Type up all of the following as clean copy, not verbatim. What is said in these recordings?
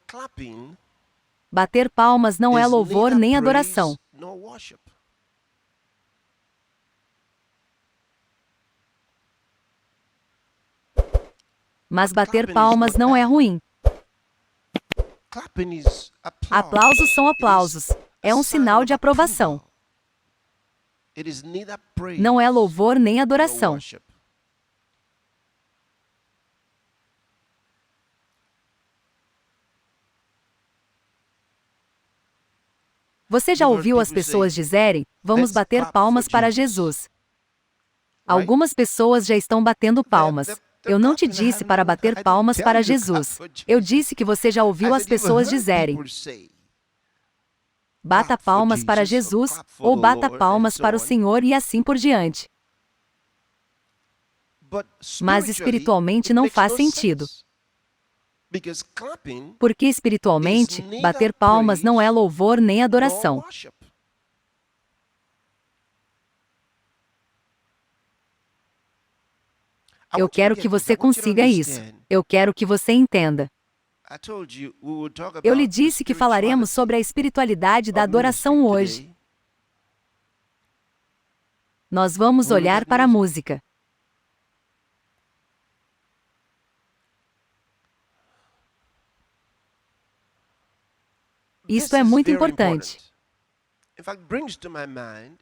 Clapping Bater palmas não é is louvor neither nem praise adoração. nor worship. Mas But bater clapping is palmas not não é bad. ruim. Clapping is applause. Aplausos são It is aplausos. a É um sign sinal of de aprovação. approval. It is neither praise Não é louvor nem nor adoração. worship. Você já You've heard ouviu as people pessoas say, dizerem: vamos "Let's bater clap palmas for para Jesus." Jesus? Right? Algumas pessoas já estão batendo palmas. They're Eu não te clapping. disse para bater I didn't palmas tell para you to clap Jesus. for Eu Jesus. disse que você já ouviu I as said you've pessoas heard dizerem: people say, bata clap for palmas para Jesus or Jesus, clap for ou the bata Lord, and palmas so para o on. Senhor e assim por diante. But Mas spiritually, espiritualmente it não makes faz no sentido. sense. Because clapping Porque is espiritualmente, neither bater palmas não é praise louvor nem nor adoração. worship. I Eu want you to quero que get this. I você want you to consiga isso. understand. Eu quero que você entenda. I told you we will talk Eu lhe about the disse que falaremos sobre a spirituality espiritualidade da of adoração ministry hoje. today. Nós vamos We'll look olhar at para a music. música. Isto This é is muito very importante. important. In fact, brings to my mind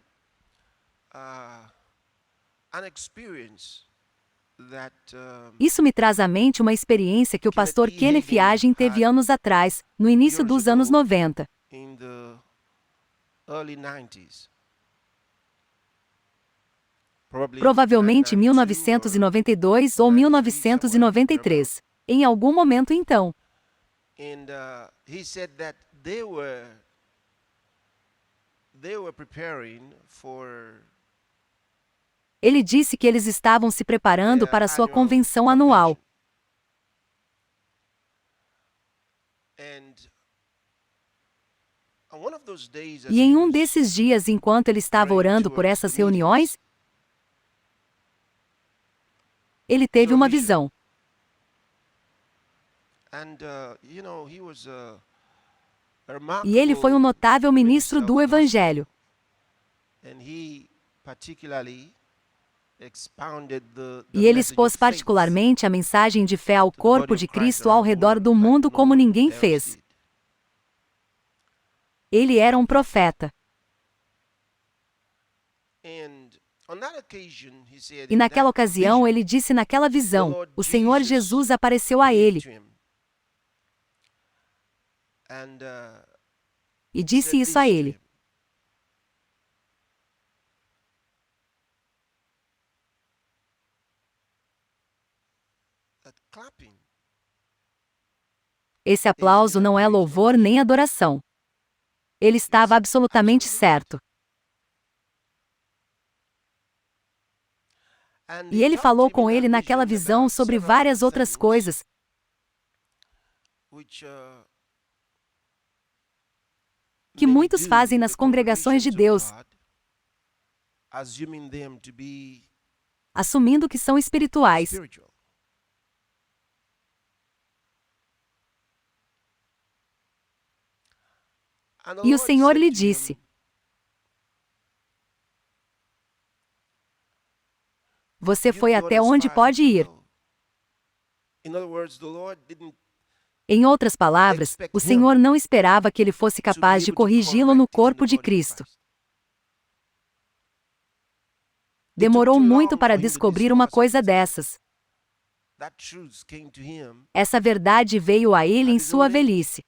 an experience that Isso me traz à mente uma experiência que o Kenneth pastor E. Kenneth Hagin Hagin teve had anos atrás, no início years dos anos ago 90. in the early 90s. Probably Provavelmente 1992 or 1992 ou 93, somewhere thereabout. 1993. Em algum momento então. And he said that they were preparing for Ele disse que eles estavam se preparando their para sua annual convenção anual. convention. And on one of those days, as E he em um was desses dias, enquanto ele estava praying orando por towards the essas reuniões, meetings, ele he teve saw a uma vision. visão. And he was a E ele foi um remarkable notável ministro minister of do the gospel. Evangelho. And he particularly expounded the E ele message expôs of faith particularmente a mensagem de fé ao to the body corpo of de Christ Cristo ao around the redor world do like mundo no como one ninguém else fez. did. Ele era um profeta. And on that occasion, he said E in naquela that ocasião, vision, ele disse naquela the visão, Lord o Senhor Jesus Jesus apareceu a appeared ele to him and e disse said isso a this to ele. him. That clapping Esse aplauso não é louvor nem adoração. Ele estava absolutamente certo. And E he ele talked to falou him in com that ele naquela vision visão about sobre several other várias outras things coisas which que many muitos do fazem in nas the congregações de congregations of Deus, God, assuming them to be assumindo que são espirituais. spiritual. And the E o Lord Senhor said lhe to disse: him, Você "You've foi gone até as onde far as you pode can ir. go." In other words, the Lord didn't Em outras palavras, expect o him Senhor não esperava que ele fosse to be capaz de able to corrigi-lo no correct it in the corpo de body of Cristo. Christ. It took Demorou too muito long para for him to descobrir discover uma such coisa a thing. dessas. That truth came to him Essa verdade veio a ele at em his sua old age. velhice.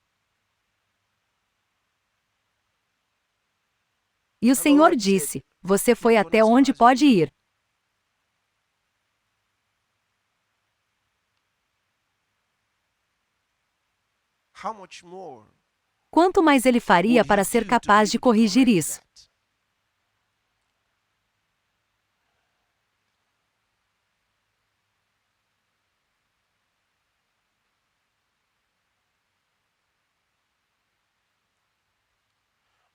E o And the Senhor Lord disse: said, Você foi "You've gone até as far onde as you pode can ir. go." How much more Quanto mais ele faria would he para ser do to be capaz de able to corrigir correct isso? that?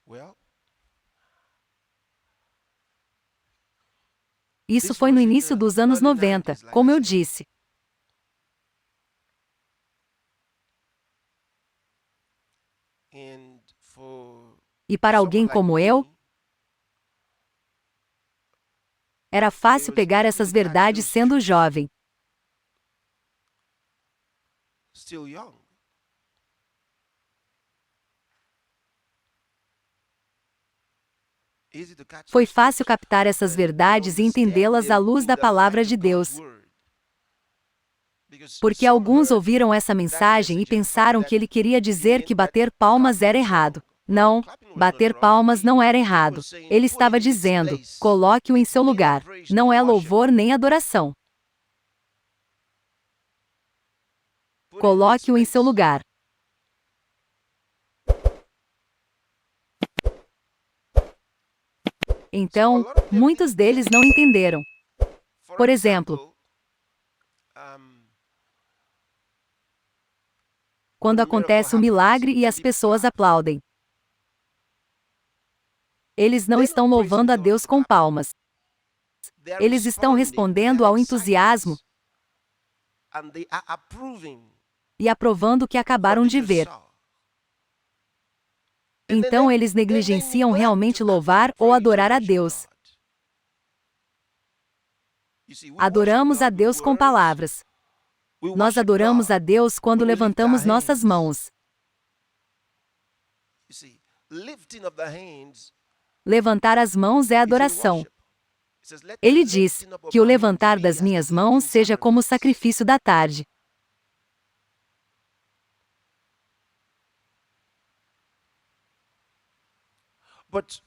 Well, Isso this foi no was in início the dos anos early 90, 90s, like I como eu said. disse. And for E para alguém someone like como eu, me, era it fácil was pegar easy essas to catch verdades those sendo truths jovem. still young. Easy to catch Foi those fácil truths captar essas and verdades e understand entendê-las à them luz in da the palavra light de of God's Deus. word. Because Porque some alguns heard ouviram essa that mensagem e message and thought pensaram that que ele queria it dizer que meant that bater palmas clapping era was errado. wrong. No, Não, clapping was not bater wrong. palmas não era He errado. was saying, Ele put estava it in its dizendo: place. coloque-o em It's seu neither lugar. praise Não nor é worship. louvor nem adoração. Put it in its Coloque-o em seu place. lugar. So a Então, lot of them muitos didn't get deles não it. entenderam. For Por exemplo, example, um, quando when a miracle acontece um happens milagre e and as people pessoas clap, aplaudem, eles não they're estão not praising louvando a God Deus for com clapping. palmas. They are Eles estão responding, they respondendo are ao excited, entusiasmo and they are approving e aprovando o que what acabaram they de just ver. saw. And Então eles then they negligenciam neglect realmente to actually louvar ou praise and adorar a worship Deus. God. You see, we worship Adoramos a God with Deus com words. palavras. We Nós worship adoramos God a Deus quando when we lift our levantamos nossas hands. mãos. You see, lifting of the hands Levantar as mãos é is in adoração. worship. It says, let the Ele diz lifting up of que o my hands levantar be das as the minhas mãos evening seja como o sacrifice. sacrifício da tarde. But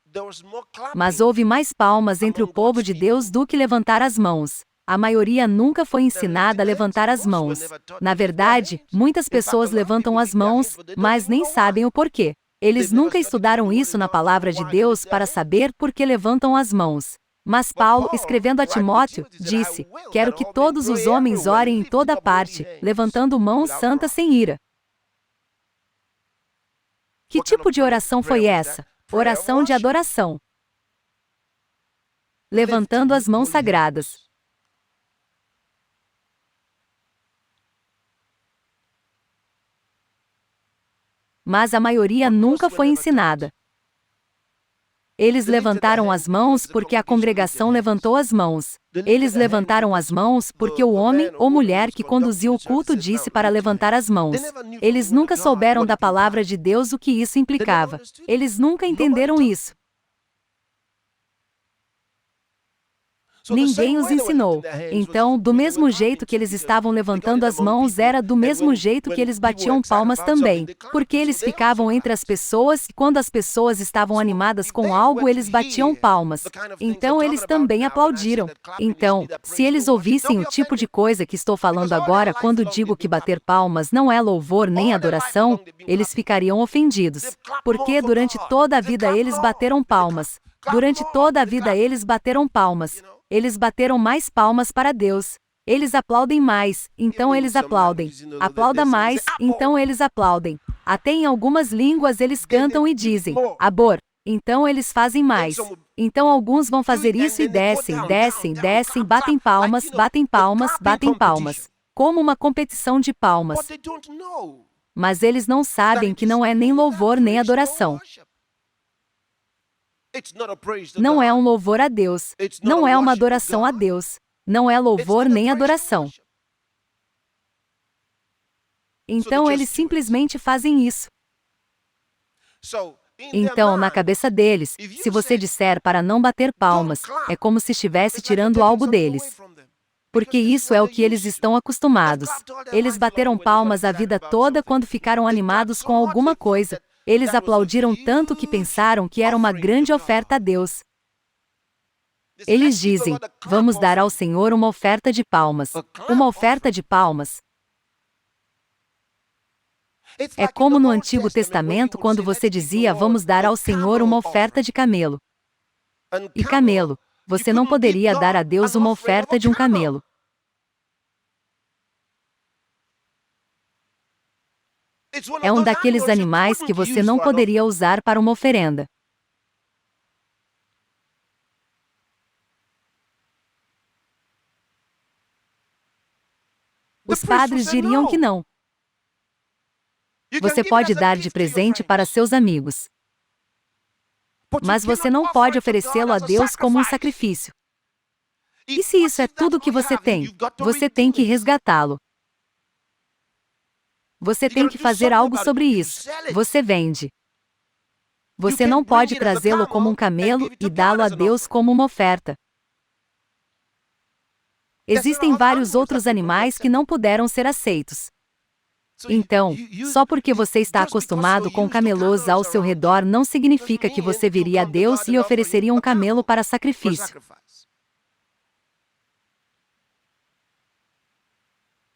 there was more Mas clapping houve mais palmas entre o among povo God's de Deus people. do que levantar as mãos. A maioria nunca foi They're ensinada a lifting hands. levantar as Most were mãos. never taught Na to lift their verdade, hands. muitas In fact, a pessoas lot of levantam people as lift their hands, mãos, but they don't mas even nem know why. sabem o porquê. Eles They've never nunca studied in estudaram the Word isso of na God to know palavra de why they lift Deus their para hands. saber por que levantam as mãos. Mas But Paulo, Paul, escrevendo a writing to Timóteo, Timothy, said, I disse: will Quero that que all men todos os pray homens everywhere, orem em lifting toda up holy parte, hands levantando mãos without santas wrath. sem ira. Que What kind tipo of de oração prayer foi was that? essa? Prayer of Oração de worship. adoração. Levantando Lifting as mãos holy sagradas. hands. Mas a maioria But most nunca were foi never taught. ensinada. Eles They lifted their levantaram as hands mãos because the porque a congregation lifted congregação hands. levantou as mãos. They lifted Eles their hands levantaram as because mãos porque o the homem man or ou woman who mulher was que conducting conduziu the o service culto said, now disse para lift your levantar hands. as mãos. They never knew from Eles the Word nunca of God souberam what da it palavra de implied. Deus o que isso They never implicava. understood it. Eles nunca Nobody entenderam taught. isso. So the same Ninguém os way they were lifting ensinou. their hands Então, do they were mesmo clapping jeito que too, eles because estavam they got levantando it as among mãos, people, era do and mesmo jeito que when eles people were batiam excited palmas about something, também. they clapped. Porque So eles they also ficavam entre as clapped. pessoas e quando as pessoas estavam So animadas if com they algo, were to eles batiam hear palmas. the kind of things I'm Então talking eles about também now, when I say aplaudiram. that clapping is Então, neither se praise eles nor worship, they'll ouvissem be o tipo de offended. coisa que estou Because falando all their agora life quando long digo they've que been bater clapping. palmas não é louvor nem All their life adoração, long they've been eles clapping. ficariam ofendidos. They've clapped more Porque for durante God. toda a They vida clap eles more. bateram They clap. palmas. Clap Durante more. toda a They vida clap. eles bateram palmas. You know? Eles bateram mais palmas para Deus. Eles aplaudem mais, então Even in eles some aplaudem. languages, Aplauda they say mais, apple. então eles aplaudem. Até em algumas línguas eles Then they cantam e do it dizem, more. abor. Então eles fazem Then mais. some will Então alguns vão do fazer it and isso e then they go descem, down, descem, down, down, descem, clap, clap. batem Like, palmas, batem a palmas, clapping batem competition. palmas. Como uma competição de But palmas. they don't know Mas eles não that sabem it que is não é nem neither louvor nem praise nor adoração. worship. It's not a praise to Não é God. um louvor a Deus. It's not a Não é uma worship to adoração a God. Deus. Não é It's louvor neither nem praise nor adoração. worship. So they Então eles just do it. simplesmente fazem isso. So in their Então, na mind, cabeça deles, if se you você said disser para não bater don't palmas, é clap, como se estivesse it's like you're tirando taking algo something away deles. from them. Porque Because this is isso what é o they're que eles used to. estão They've acostumados. clapped all their Eles life long bateram when they got palmas a excited vida about toda something. quando ficaram They clapped animados so com much alguma they thought coisa. that Eles that was a aplaudiram tanto que huge pensaram que era uma offering to grande God. oferta a Deus. They say, Eles let's give the dizem: Lord a clap vamos dar ao offering. Senhor uma oferta de palmas. A clap Uma oferta offering. de palmas. It's É like in the como no Old Antigo Testament when you Testamento would quando say, você let's give the dizia: Lord vamos dar a ao Senhor camel uma oferta offering. de camelo. And E camel, camelo. you Você não couldn't give poderia dar a God Deus an uma offering of oferta a de um camel. camelo. It's one É of um those daqueles animals you animais que couldn't você use não for an poderia offering. usar para uma oferenda. The Os priest would padres say diriam que no. não. Você pode dar de presente para seus amigos, mas você não pode oferecê-lo a Deus como um sacrifício. E se isso é tudo que você tem, você tem que resgatá-lo. Você tem que fazer algo sobre isso. Você vende. Você não pode trazê-lo como um camelo e dá-lo a Deus como uma oferta. Existem vários outros animais que não puderam ser aceitos. Então, só porque você está acostumado com camelôs ao seu redor não significa que você viria a Deus e ofereceria um camelo para sacrifício.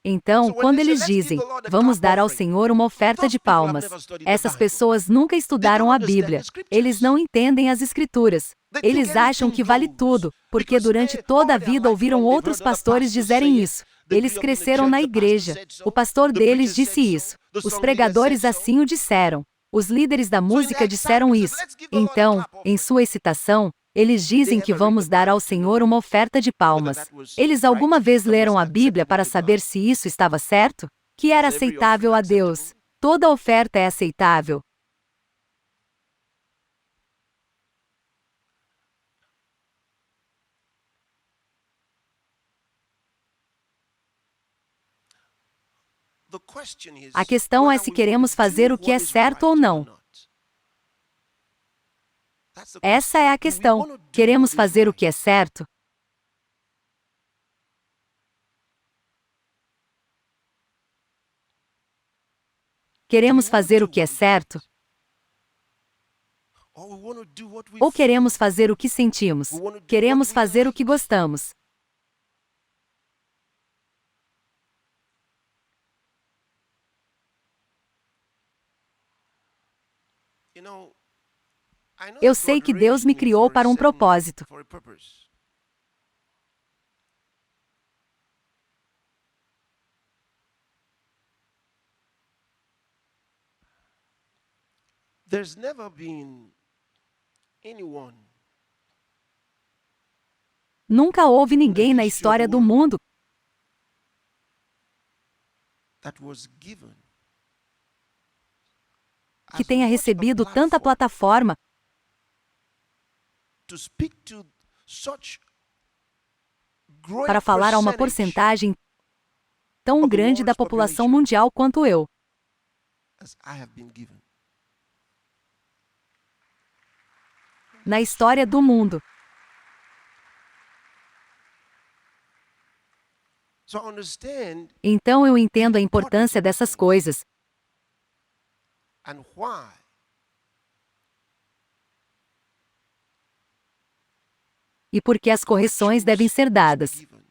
Então, quando eles dizem, vamos dar ao Senhor uma oferta de palmas, essas pessoas nunca estudaram a Bíblia. Eles não entendem as Escrituras. Eles acham que vale tudo, porque durante toda a vida ouviram outros pastores dizerem isso. Eles cresceram na igreja. O pastor deles disse isso. Os pregadores assim o disseram. Os líderes da música disseram isso. Então, em sua excitação, eles dizem que vamos dar ao Senhor uma oferta de palmas. Eles alguma vez leram a Bíblia para saber se isso estava certo? Que era aceitável a Deus. Toda oferta é aceitável. A questão é se queremos fazer o que é certo ou não. Essa é a questão. Queremos fazer o que é certo? Queremos fazer o que é certo? Ou queremos fazer o que sentimos? Queremos fazer o que gostamos. Eu sei que Deus me criou para um propósito. There's never been anyone Nunca houve ninguém na história do mundo that was given que tenha recebido tanta plataforma to speak to such great para falar a uma percentage porcentagem tão grande da população mundial quanto eu. as I have been given. Na história do mundo. So I understand Então eu entendo a importância dessas coisas. and why E por que as correções devem ser dadas. given.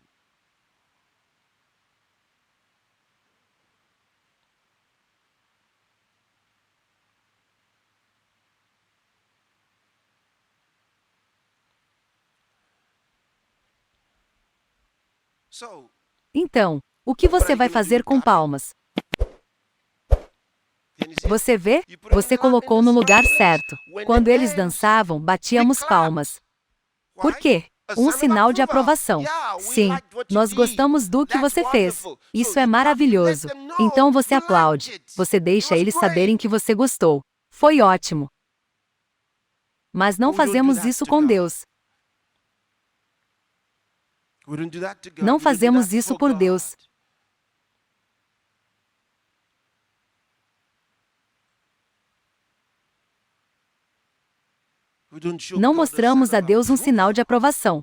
So, Então, o que você vai fazer com palmas? can you see? Você vê? Você colocou no lugar certo. Quando eles dançavam, batíamos palmas. Por quê? Um sinal de aprovação. Sim, nós gostamos do que você fez. Isso é maravilhoso. Então você aplaude. Você deixa eles saberem que você gostou. Foi ótimo. Mas não fazemos isso com Deus. We don't do that to God. Não We don't do fazemos that isso for por God. Deus. We don't show Não God a mostramos sign a of Deus um sinal approval. de aprovação.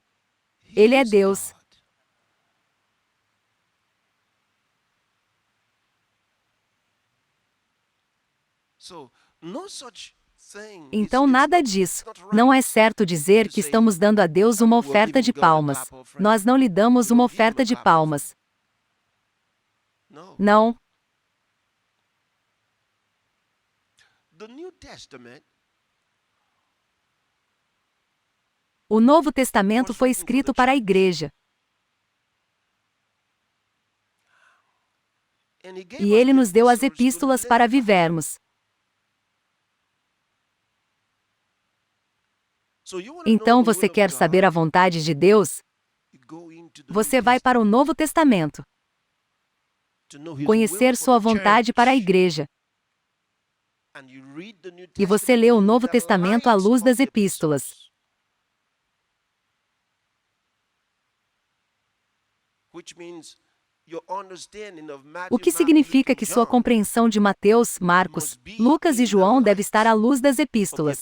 He Ele é is Deus. God. So, no such thing Então is nada not- disso. not right. Não é certo dizer que estamos dando a Deus uma oferta de palmas. Nós não lhe damos uma oferta de palmas. No. Não. The New Testament O Novo Testamento foi escrito para a igreja. and he gave E us ele the nos deu as epistles to epístolas live para by. vivermos. So you wanna Então know the você will of quer God, saber a vontade de Deus? you go into the Você New vai Testament para o Novo Testamento, to know his will conhecer for sua the vontade para a church. igreja. E você lê o Novo Testamento à luz das epístolas. O que significa que sua compreensão de Mateus, Marcos, Lucas e João deve estar à luz das epístolas.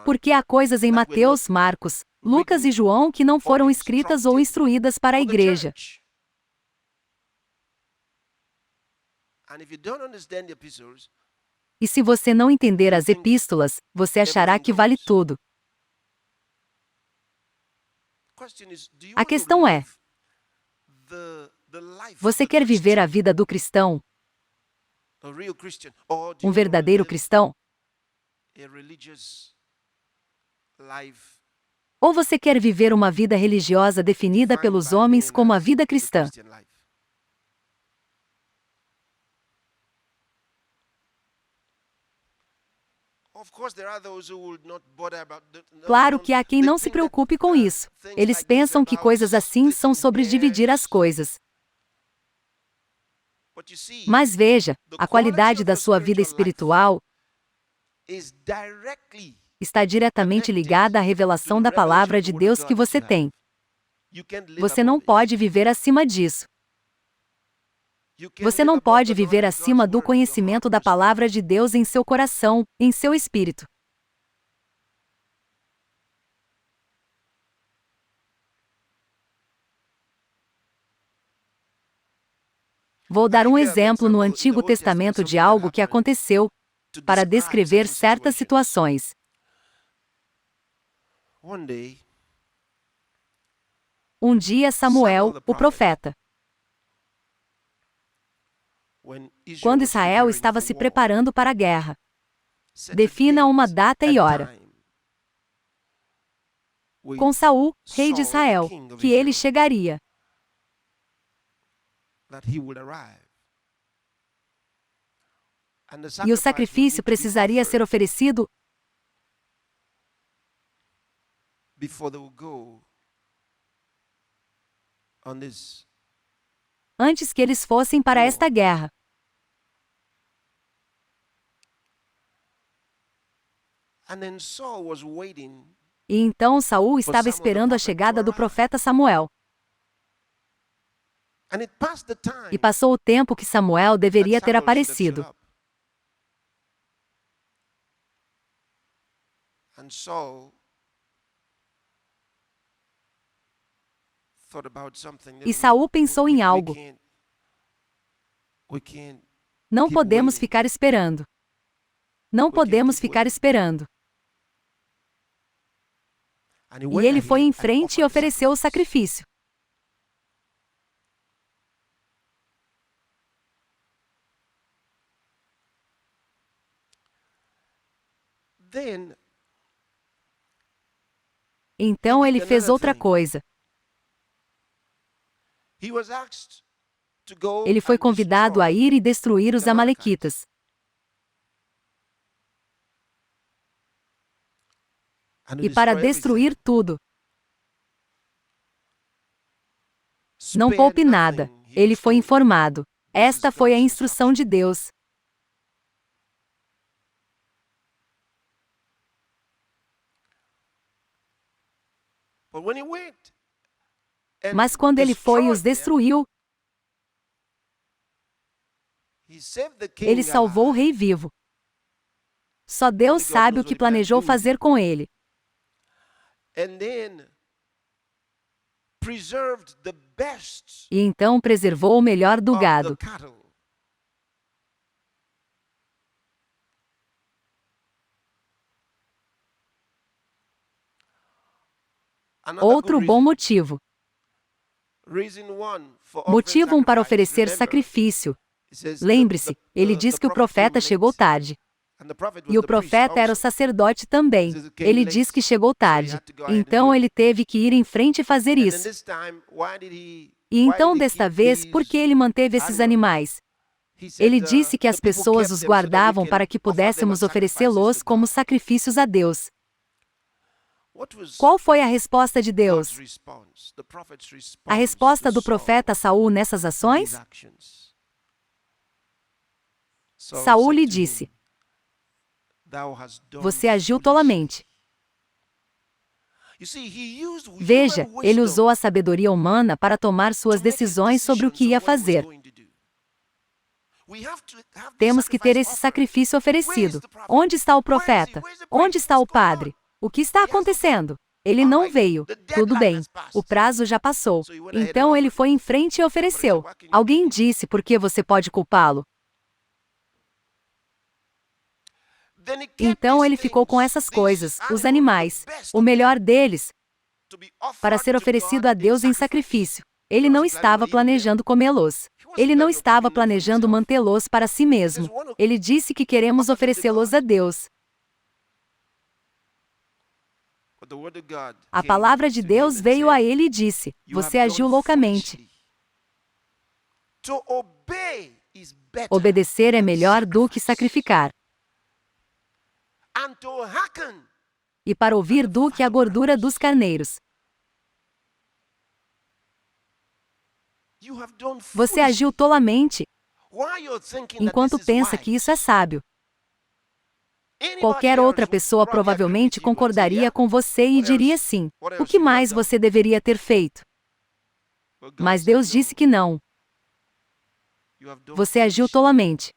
Porque há coisas em Mateus, Marcos, Lucas e João que não foram escritas ou instruídas para a igreja. E se você não entender as epístolas, você achará que vale tudo. A questão é: você quer viver a vida do cristão? Um verdadeiro cristão? Ou você quer viver uma vida religiosa definida pelos homens como a vida cristã? Claro que há quem não se preocupe com isso. Eles pensam que coisas assim são sobre dividir as coisas. Mas veja, a qualidade da sua vida espiritual está diretamente ligada à revelação da palavra de Deus que você tem. Você não pode viver acima disso. Você não pode viver acima do conhecimento da palavra de Deus em seu coração, em seu espírito. Vou dar um exemplo no Antigo Testamento de algo que aconteceu para descrever certas situações. Um dia Samuel, o profeta, quando Israel estava se preparando para a guerra, defina uma data e hora com Saul, rei de Israel, que ele chegaria. E o sacrifício precisaria ser oferecido antes que eles fossem para esta guerra. E então Saul estava esperando a chegada do profeta Samuel. E passou o tempo que Samuel deveria ter aparecido. E Saul pensou em algo. Não podemos ficar esperando. Não podemos ficar esperando. E ele foi em frente e ofereceu o sacrifício. Então ele fez outra coisa. Ele foi convidado a ir e destruir os amalequitas. E para destruir tudo. Não poupe nada. Ele foi informado. Esta foi a instrução de Deus. Mas quando ele foi e os destruiu, ele salvou o rei vivo. Só Deus sabe o que planejou fazer com ele. E então preservou o melhor do gado. Outro bom motivo. Motivo 1 para oferecer sacrifício. Lembre-se, ele diz que o profeta chegou tarde. E o profeta era o sacerdote também. Ele diz que chegou tarde. Então ele teve que ir em frente e fazer isso. E então, desta vez, por que ele manteve esses animais? Ele disse que as pessoas os guardavam para que pudéssemos oferecê-los como sacrifícios a Deus. Qual foi a resposta de Deus? A resposta do profeta Saul nessas ações? Saul lhe disse: Você agiu tolamente. Veja, ele usou a sabedoria humana para tomar suas decisões sobre o que ia fazer. Temos que ter esse sacrifício oferecido. Onde está o profeta? Onde está o padre? O que está acontecendo? Ele não veio. Tudo bem. O prazo já passou. Então ele foi em frente e ofereceu. Alguém disse por que você pode culpá-lo. Então ele ficou com essas coisas, os animais, o melhor deles, para ser oferecido a Deus em sacrifício. Ele não estava planejando comê-los. Ele não estava planejando mantê-los para si mesmo. Ele disse que queremos oferecê-los a Deus. A palavra de Deus veio a ele e disse: Você agiu loucamente. Obedecer é melhor do que sacrificar. E para ouvir do que a gordura dos carneiros. Você agiu tolamente enquanto pensa que isso é sábio. Qualquer outra pessoa provavelmente concordaria com você e diria sim. O que mais você deveria ter feito? Mas Deus disse que não. Você agiu tolamente.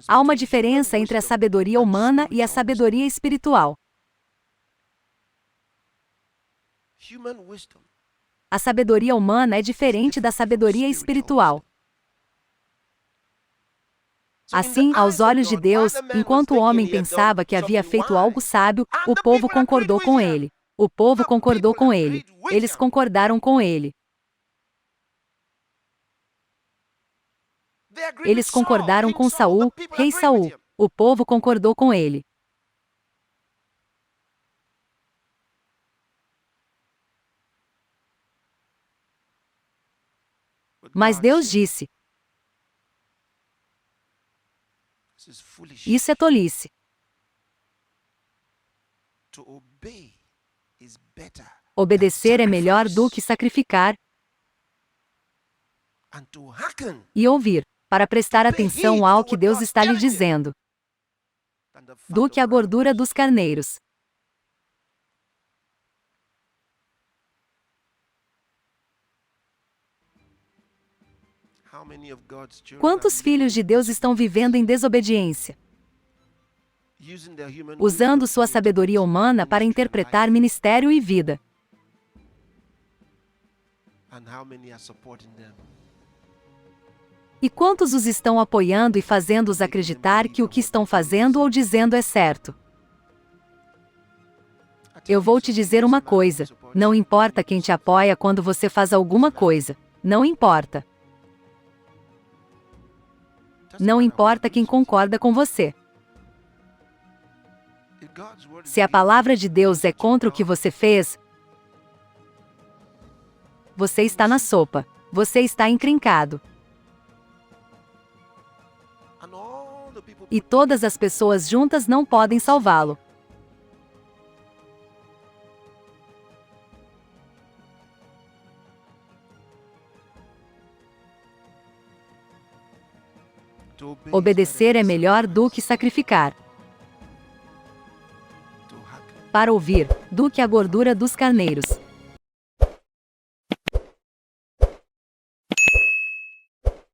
Há uma diferença entre a sabedoria humana e a sabedoria espiritual. A sabedoria humana é diferente da sabedoria espiritual. Assim, aos olhos de Deus, enquanto o homem pensava que havia feito algo sábio, o povo concordou com ele. O povo concordou com ele. Eles concordaram com ele. Eles concordaram com Saul, rei Saul. O povo concordou com ele. Mas Deus disse: Isso é tolice. Obedecer é melhor do que sacrificar e ouvir, para prestar atenção ao que Deus está lhe dizendo, do que a gordura dos carneiros. Quantos filhos de Deus estão vivendo em desobediência? Usando sua sabedoria humana para interpretar ministério e vida. E quantos os estão apoiando e fazendo-os acreditar que o que estão fazendo ou dizendo é certo? Eu vou te dizer uma coisa: não importa quem te apoia quando você faz alguma coisa. Não importa. Não importa quem concorda com você. Se a palavra de Deus é contra o que você fez, você está na sopa. Você está encrencado. E todas as pessoas juntas não podem salvá-lo. Obedecer é melhor do que sacrificar. Para ouvir, do que a gordura dos carneiros.